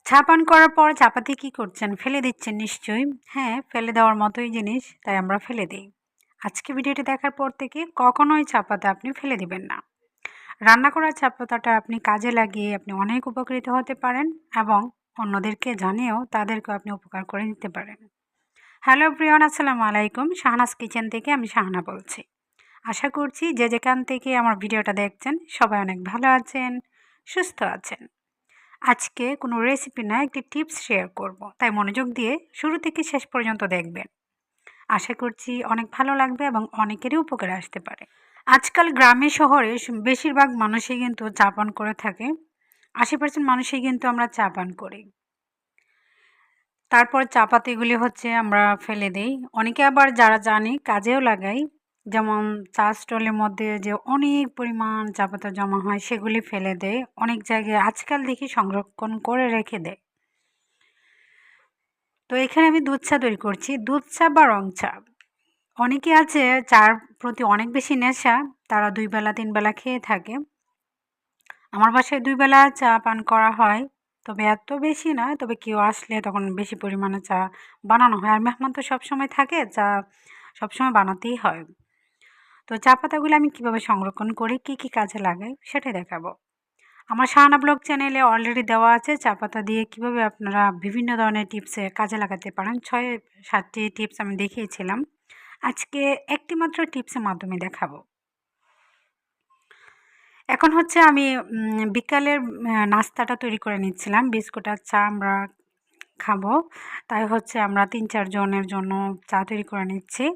চা পান করার পর চাপাতি কি করছেন? ফেলে দিচ্ছেন নিশ্চয়ই। হ্যাঁ, ফেলে দেওয়ার মতোই জিনিস, তাই আমরা ফেলে দিই। আজকে ভিডিওটি দেখার পর থেকে কখনোই চা পাতা আপনি ফেলে দিবেন না। রান্না করা চা পাতাটা আপনি কাজে লাগিয়ে আপনি অনেক উপকৃত হতে পারেন এবং অন্যদেরকে জানিয়েও তাদেরকেও আপনি উপকার করে দিতে পারেন। হ্যালো এভরিওয়ান, আসসালামু আলাইকুম। শাহনাজ কিচেন থেকে আমি শাহানা বলছি। আশা করছি যে যেখান থেকে আমার ভিডিওটা দেখছেন সবাই অনেক ভালো আছেন, সুস্থ আছেন। আজকে কোনো রেসিপি না, একটি টিপস শেয়ার করব, তাই মনোযোগ দিয়ে শুরু থেকে শেষ পর্যন্ত দেখবেন। আশা করছি অনেক ভালো লাগবে এবং অনেকেরই উপকারে আসতে পারে। আজকাল গ্রামে শহরে বেশিরভাগ মানুষই কিন্তু চা পান করে থাকে। 80% মানুষই কিন্তু আমরা চা পান করি। তারপর চা পাতিগুলি হচ্ছে আমরা ফেলে দেই। অনেকে আবার যারা জানি কাজেও লাগাই। যেমন চা স্টলের মধ্যে যে অনেক পরিমাণ চা পাতা জমা হয় সেগুলি ফেলে দেয়। অনেক জায়গায় আজকাল দেখি সংরক্ষণ করে রেখে দেয়। তো এখানে আমি দুধ চা তৈরি করছি। দুধ চা বা রং চা। অনেকে আছে চা'র প্রতি অনেক বেশি নেশা, তারা ২ বেলা ৩ বেলা খেয়ে থাকে। আমার বাসায় ২ বেলা চা পান করা হয়। তবে এত বেশি না, তবে কেউ আসলে তখন বেশি পরিমাণে চা বানানো হয়। আর মেহমান তো সবসময় থাকে, চা সবসময় বানাতেই হয়। তো চা পাতাগুলো আমি কীভাবে সংরক্ষণ করি, কী কাজে লাগাই সেটাই দেখাবো। আমার শাহানা ব্লগ চ্যানেলে অলরেডি দেওয়া আছে চা পাতা দিয়ে কীভাবে আপনারা বিভিন্ন ধরনের টিপসে কাজে লাগাতে পারেন। ৬-৭টি টিপস আমি দেখিয়েছিলাম। আজকে একটি মাত্র টিপসের মাধ্যমে দেখাবো। এখন হচ্ছে আমি বিকালের নাস্তাটা তৈরি করে নিচ্ছিলাম। বিস্কুট আর চা আমরা খাবো। তাই হচ্ছে আমরা ৩-৪ জনের জন্য চা তৈরি করে নিচ্ছি।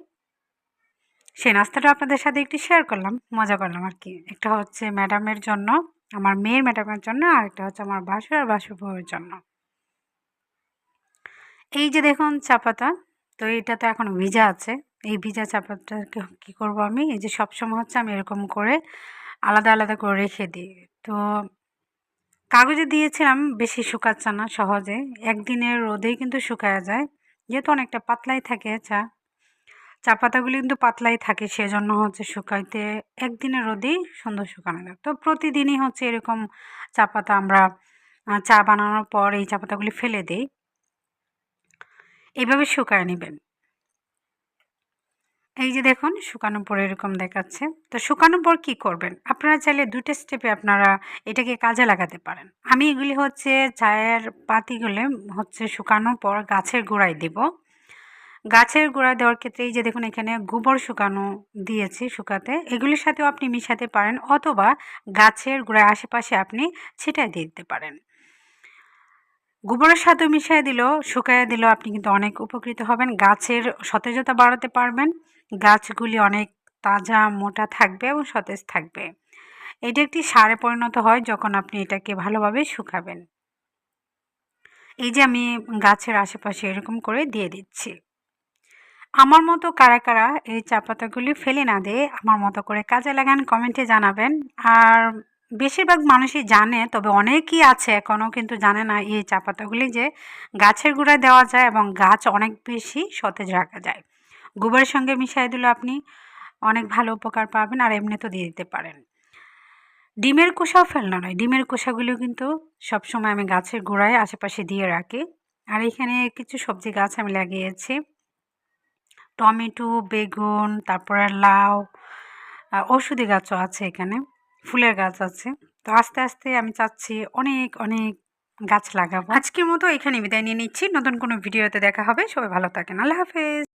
সেই নাস্তাটা আপনাদের সাথে একটু শেয়ার করলাম, মজা করলাম আরকি। একটা হচ্ছে ম্যাডামের জন্য, আমার মেয়ের ম্যাডামের জন্য, আরেকটা হচ্ছে আমার ভাসুর আর ভাসুর বউয়ের জন্য। এই যে দেখুন চা পাতা, তো এটা তো এখনো ভিজা আছে। এই ভিজা চা পাতাটাকে কী করব আমি, এই যে সবসময় হচ্ছে আমি এরকম করে আলাদা করে রেখে দিই। তো কাগজে দিয়েছিলাম, বেশি শুকাচ্ছে না সহজে। একদিনের রোদেই কিন্তু শুকায়া যায়। যেহেতু অনেকটা পাতলাই থাকে চা পাতাগুলি কিন্তু পাতলাই থাকে, সেজন্য হচ্ছে শুকাইতে একদিনের রোদেই সুন্দর শুকানো যায়। তো প্রতিদিনই হচ্ছে এরকম চা পাতা আমরা চা বানানোর পর এই চা পাতাগুলি ফেলে দেই। এভাবে শুকায় নেবেন। এই যে দেখুন শুকানোর পর এরকম দেখাচ্ছে। তো শুকানোর পর কী করবেন? আপনারা চাইলে ২ টা স্টেপে আপনারা এটাকে কাজে লাগাতে পারেন। আমি এগুলি হচ্ছে চায়ের পাতিগুলো হচ্ছে শুকানোর পর গাছের গোড়ায় দেব। গাছের গোড়ায় দেওয়ার ক্ষেত্রে এই যে দেখুন এখানে গোবর শুকানো দিয়েছি শুকাতে। এগুলির সাথেও আপনি মিশাতে পারেন অথবা গাছের গোড়ায় আশেপাশে আপনি ছিটায় দিয়ে দিতে পারেন। গোবরের সাথেও মিশিয়ে দিলেও শুকাইয়া দিলেও আপনি কিন্তু অনেক উপকৃত হবেন। গাছের সতেজতা বাড়াতে পারবেন। গাছগুলি অনেক তাজা, মোটা থাকবে এবং সতেজ থাকবে। এটা একটি সারে পরিণত হয় যখন আপনি এটাকে ভালোভাবে শুকাবেন। এই যে আমি গাছের আশেপাশে এরকম করে দিয়ে দিচ্ছি। আমার মতো কারা এই চা পাতাগুলি ফেলে না দিয়ে আমার মতো করে কাজে লাগান, কমেন্টে জানাবেন। আর বেশিরভাগ মানুষই জানে, তবে অনেকেই আছে এখনও কিন্তু জানে না এই চা পাতাগুলি যে গাছের গোড়ায় দেওয়া যায় এবং গাছ অনেক বেশি সতেজ রাখা যায়। গোবরের সঙ্গে মিশিয়ে দিলে আপনি অনেক ভালো উপকার পাবেন, আর এমনিতেও দিয়ে দিতে পারেন। ডিমের খোসাও ফেলনা নয়, ডিমের খোসাগুলিও কিন্তু সবসময় আমি গাছের গোড়ায় আশেপাশে দিয়ে রাখি। আর এখানে কিছু সবজি গাছ আমি লাগিয়েছি। টমেটো, বেগুন, তারপরে লাউ, ঔষধি গাছও আছে এখানে, ফুলের গাছ আছে। তো আস্তে আমি চাচ্ছি অনেক গাছ লাগাবো। আজকের মতো এখানে বিদায় নিয়ে নিচ্ছি। নতুন কোনো ভিডিওতে দেখা হবে। সবাই ভালো থাকেন। আল্লাহ হাফেজ।